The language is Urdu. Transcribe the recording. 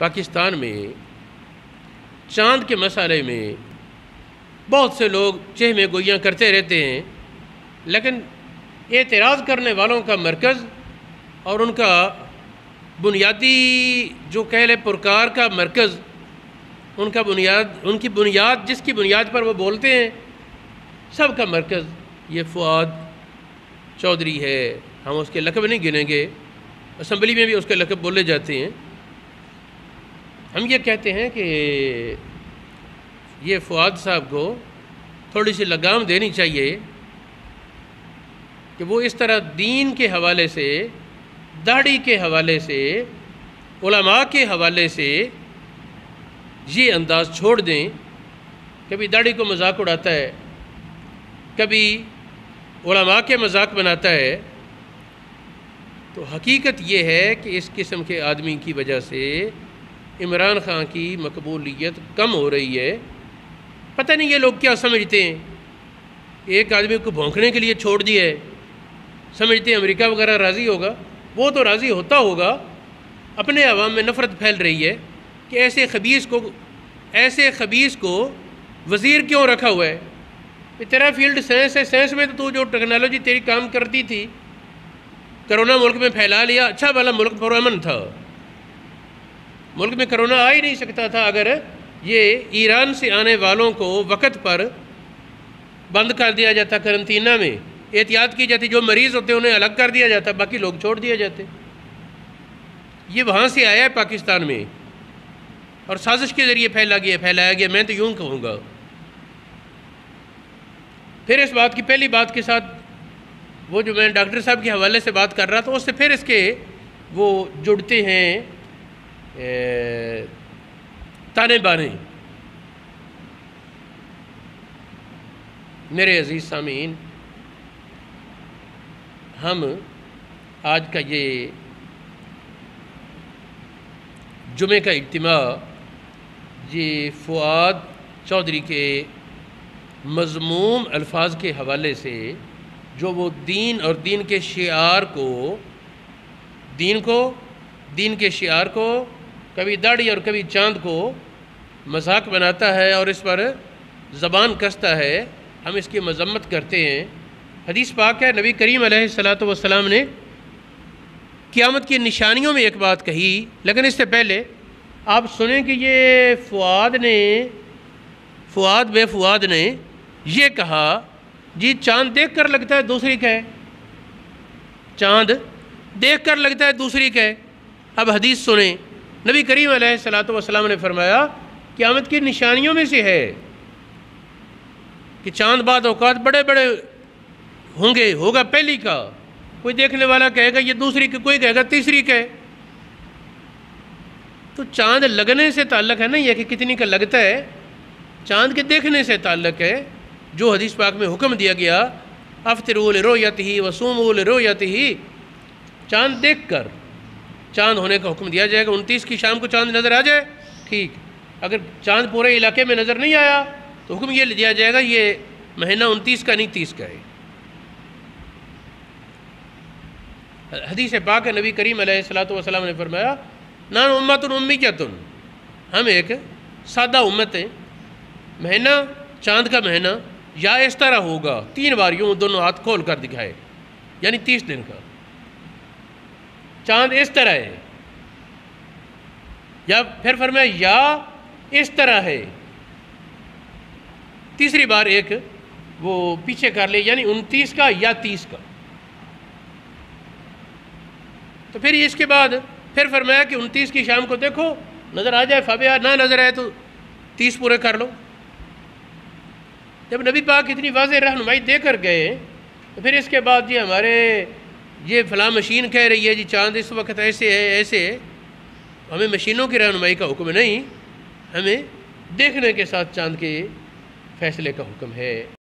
پاکستان میں چاند کے مسئلے میں بہت سے لوگ چہمے گوئیاں کرتے رہتے ہیں، لیکن اعتراض کرنے والوں کا مرکز اور ان کا بنیادی جو کہہ لے پرکار کا مرکز، ان کی بنیاد جس کی بنیاد پر وہ بولتے ہیں، سب کا مرکز یہ فؤاد چودھری ہے۔ ہم اس کے لقب نہیں گنیں گے، اسمبلی میں بھی اس کے لقب بولے جاتے ہیں۔ ہم یہ کہتے ہیں کہ یہ فؤاد صاحب کو تھوڑی سی لگام دینی چاہیے کہ وہ اس طرح دین کے حوالے سے، داڑھی کے حوالے سے، علماء کے حوالے سے یہ انداز چھوڑ دیں۔ کبھی داڑھی کو مذاق اڑاتا ہے، کبھی علماء کے مذاق بناتا ہے۔ تو حقیقت یہ ہے کہ اس قسم کے آدمی کی وجہ سے عمران خان کی مقبولیت کم ہو رہی ہے۔ پتہ نہیں یہ لوگ کیا سمجھتے ہیں، ایک آدمی کو بھونکنے کے لیے چھوڑ دیا ہے، سمجھتے ہیں امریکہ وغیرہ راضی ہوگا۔ وہ تو راضی ہوتا ہوگا، اپنے عوام میں نفرت پھیل رہی ہے کہ ایسے خبیث کو وزیر کیوں رکھا ہوا ہے؟ تیرا فیلڈ سائنس ہے، سائنس میں تو جو ٹیکنالوجی تیری کام کرتی تھی، کرونا ملک میں پھیلا لیا۔ اچھا بھلا ملک پرامن تھا، ملک میں کرونا آ ہی نہیں سکتا تھا اگر یہ ایران سے آنے والوں کو وقت پر بند کر دیا جاتا، قرنطینہ میں احتیاط کی جاتی، جو مریض ہوتے انہیں الگ کر دیا جاتا، باقی لوگ چھوڑ دیا جاتے۔ یہ وہاں سے آیا ہے پاکستان میں اور سازش کے ذریعے پھیلایا گیا، میں تو یوں کہوں گا۔ پھر اس بات کی پہلی بات کے ساتھ وہ جو میں ڈاکٹر صاحب کے حوالے سے بات کر رہا تھا، اس سے پھر اس کے وہ جڑتے ہیں تانے بانے۔ میرے عزیز سامعین، ہم آج کا یہ جمعہ کا اجتماع یہ فؤاد چودھری کے مذموم الفاظ کے حوالے سے، جو وہ دین اور دین کے شعار کو دین کے شعار کو کبھی داڑھی اور کبھی چاند کو مذاق بناتا ہے اور اس پر زبان کستا ہے، ہم اس کی مذمت کرتے ہیں۔ حدیث پاک ہے، نبی کریم علیہ الصلوۃ والسلام نے قیامت کی نشانیوں میں ایک بات کہی، لیکن اس سے پہلے آپ سنیں کہ یہ فؤاد نے یہ کہا، جی چاند دیکھ کر لگتا ہے دوسری کا ہے، چاند دیکھ کر لگتا ہے دوسری کا ہے۔ اب حدیث سنیں، نبی کریم علیہ الصلوۃ والسلام نے فرمایا قیامت کی نشانیوں میں سے ہے کہ چاند بعد اوقات بڑے بڑے ہوگا پہلی کا، کوئی دیکھنے والا کہے گا یہ دوسری کا، کوئی کہے گا تیسری کا ہے۔ تو چاند لگنے سے تعلق ہے نا، یہ کہ کتنی کا لگتا ہے، چاند کے دیکھنے سے تعلق ہے۔ جو حدیث پاک میں حکم دیا گیا، افطروا لرؤیتہ وصوموا لرؤیتہ، چاند دیکھ کر چاند ہونے کا حکم دیا جائے گا۔ 29 کی شام کو چاند نظر آ جائے ٹھیک، اگر چاند پورے علاقے میں نظر نہیں آیا تو حکم یہ دیا جائے گا یہ مہینہ 29 کا نہیں 30 کا ہے۔ حدیث پاک ہے، نبی کریم علیہ الصلوۃ والسلام نے فرمایا نحن امۃ امیۃ، ہم ایک سادہ امت ہیں۔ مہینہ چاند کا مہینہ یا اس طرح ہوگا، 3 بار یوں دونوں ہاتھ کھول کر دکھائے، یعنی 30 دن کا چاند اس طرح ہے، یا پھر فرمایا یا اس طرح ہے، تیسری بار ایک وہ پیچھے کر لے، یعنی 29 کا یا 30 کا۔ تو پھر اس کے بعد پھر فرمایا کہ 29 کی شام کو دیکھو نظر آ جائے فبیہا، نہ نظر آئے تو 30 پورے کر لو۔ جب نبی پاک اتنی واضح رہنمائی دے کر گئے تو پھر اس کے بعد ہمارے یہ فلاں مشین کہہ رہی ہے جی چاند اس وقت ایسے ہے، ہمیں مشینوں کی رہنمائی کا حکم نہیں، ہمیں دیکھنے کے ساتھ چاند کے فیصلے کا حکم ہے۔